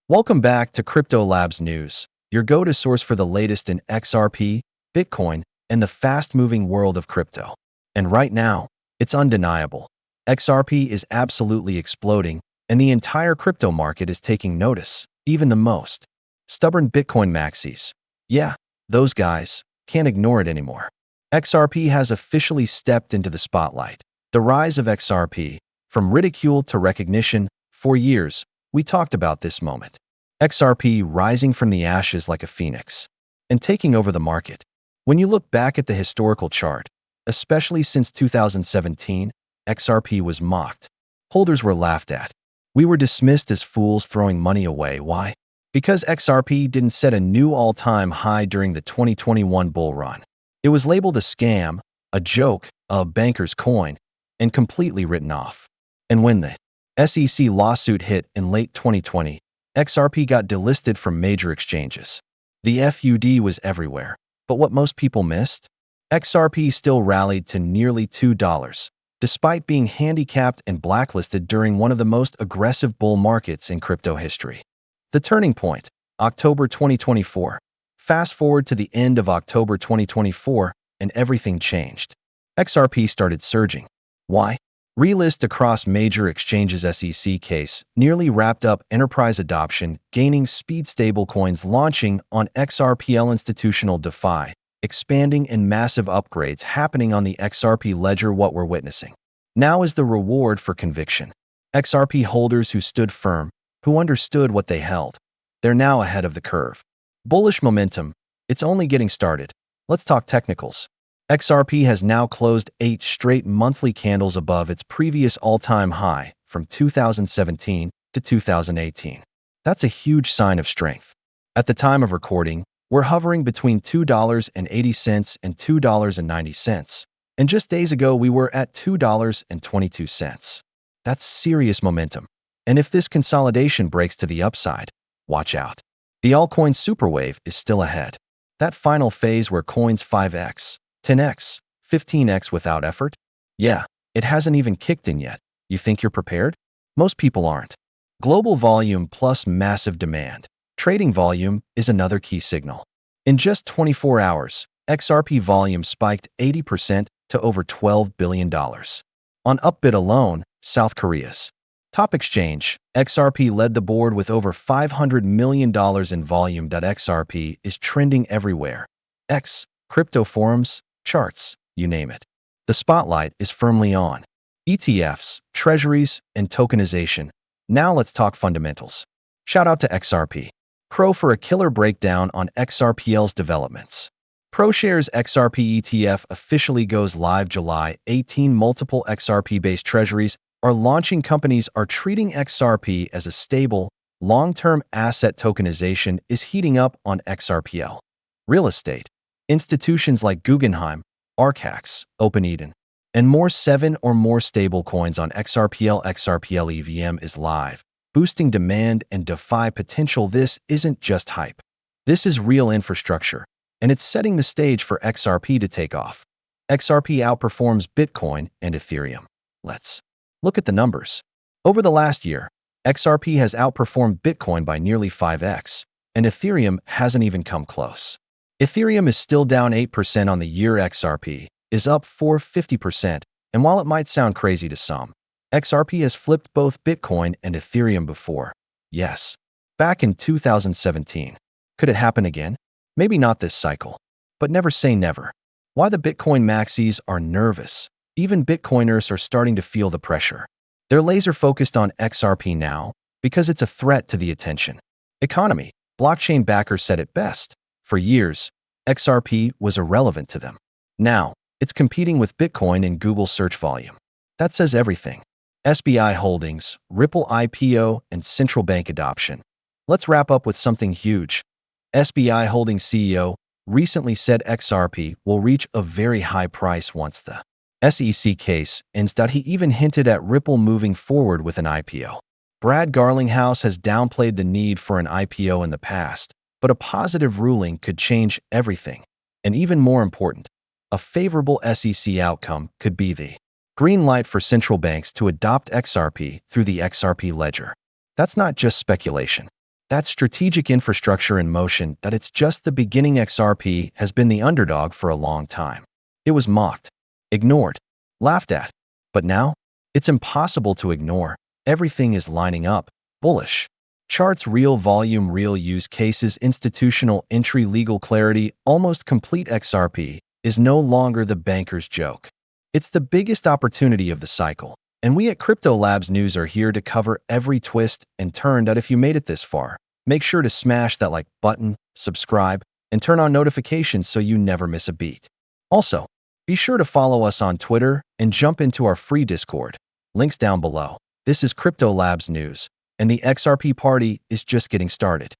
Welcome back to Crypto Labs News, your go-to source for the latest in XRP, Bitcoin, and the fast-moving world of crypto. And right now, it's undeniable. XRP is absolutely exploding, and the entire crypto market is taking notice, even the most stubborn Bitcoin maxis. Yeah, those guys can't ignore it anymore. XRP has officially stepped into the spotlight. The rise of XRP, from ridicule to recognition. For years, we talked about this moment. XRP rising from the ashes like a phoenix and taking over the market. When you look back at the historical chart, especially since 2017, XRP was mocked. Holders were laughed at. We were dismissed as fools throwing money away. Why? Because XRP didn't set a new all-time high during the 2021 bull run. It was labeled a scam, a joke, a banker's coin, and completely written off. And when the SEC lawsuit hit in late 2020, XRP got delisted from major exchanges. The FUD was everywhere. But what most people missed? XRP still rallied to nearly $2, despite being handicapped and blacklisted during one of the most aggressive bull markets in crypto history. The turning point, October 2024. Fast forward to the end of October 2024, and everything changed. XRP started surging. Why? Relist across major exchanges. SEC case nearly wrapped up enterprise adoption, gaining speed. Stablecoins launching on XRPL, institutional DeFi expanding, and massive upgrades happening on the XRP ledger. What we're witnessing now is the reward for conviction. XRP holders who stood firm, who understood what they held, they're now ahead of the curve. Bullish momentum, it's only getting started. Let's talk technicals. XRP has now closed 8 straight monthly candles above its previous all-time high from 2017 to 2018. That's a huge sign of strength. At the time of recording, we're hovering between $2.80 and $2.90. And just days ago, we were at $2.22. That's serious momentum. And if this consolidation breaks to the upside, watch out. The altcoin superwave is still ahead. That final phase where coins 5x, 10x, 15x without effort? Yeah, it hasn't even kicked in yet. You think you're prepared? Most people aren't. Global volume plus massive demand. Trading volume is another key signal. In just 24 hours, XRP volume spiked 80% to over $12 billion. On Upbit alone, South Korea's top exchange, XRP led the board with over $500 million in volume. XRP is trending everywhere. Crypto forums, charts, you name it. The spotlight is firmly on ETFs, treasuries, and tokenization. Now let's talk fundamentals. Shout out to XRP Pro for a killer breakdown on XRPL's developments. ProShares XRP ETF officially goes live July 18. Multiple XRP-based treasuries are launching. Companies are treating XRP as a stable, long-term asset. Tokenization is heating up on XRPL. Real estate. Institutions like Guggenheim, Arcax, OpenEden, and more 7 or more stablecoins on XRPL. XRPL EVM is live, boosting demand and DeFi potential. This isn't just hype. This is real infrastructure, and it's setting the stage for XRP to take off. XRP outperforms Bitcoin and Ethereum. Let's look at the numbers. Over the last year, XRP has outperformed Bitcoin by nearly 5x, and Ethereum hasn't even come close. Ethereum is still down 8% on the year. XRP is up 450%, and while it might sound crazy to some, XRP has flipped both Bitcoin and Ethereum before. Yes, back in 2017. Could it happen again? Maybe not this cycle, but never say never. Why the Bitcoin maxis are nervous. Even Bitcoiners are starting to feel the pressure. They're laser-focused on XRP now because it's a threat to the attention economy. Blockchain backers said it best. For years, XRP was irrelevant to them. Now, it's competing with Bitcoin in Google search volume. That says everything. SBI Holdings, Ripple IPO, and central bank adoption. Let's wrap up with something huge. SBI Holdings CEO recently said XRP will reach a very high price once the SEC case ends. He even hinted at Ripple moving forward with an IPO. Brad Garlinghouse has downplayed the need for an IPO in the past, but a positive ruling could change everything. And even more important, a favorable SEC outcome could be the green light for central banks to adopt XRP through the XRP ledger. That's not just speculation. That's strategic infrastructure in motion that it's just the beginning. XRP has been the underdog for a long time. It was mocked, ignored, laughed at. But now, it's impossible to ignore. Everything is lining up. Bullish. Charts, real volume, real use cases, institutional entry, legal clarity, almost complete. XRP is no longer the banker's joke. It's the biggest opportunity of the cycle. And we at Crypto Labs News are here to cover every twist and turn. That if you made it this far, make sure to smash that like button, subscribe, and turn on notifications so you never miss a beat. Also, be sure to follow us on Twitter and jump into our free Discord. Links down below. This is Crypto Labs News, and the XRP party is just getting started.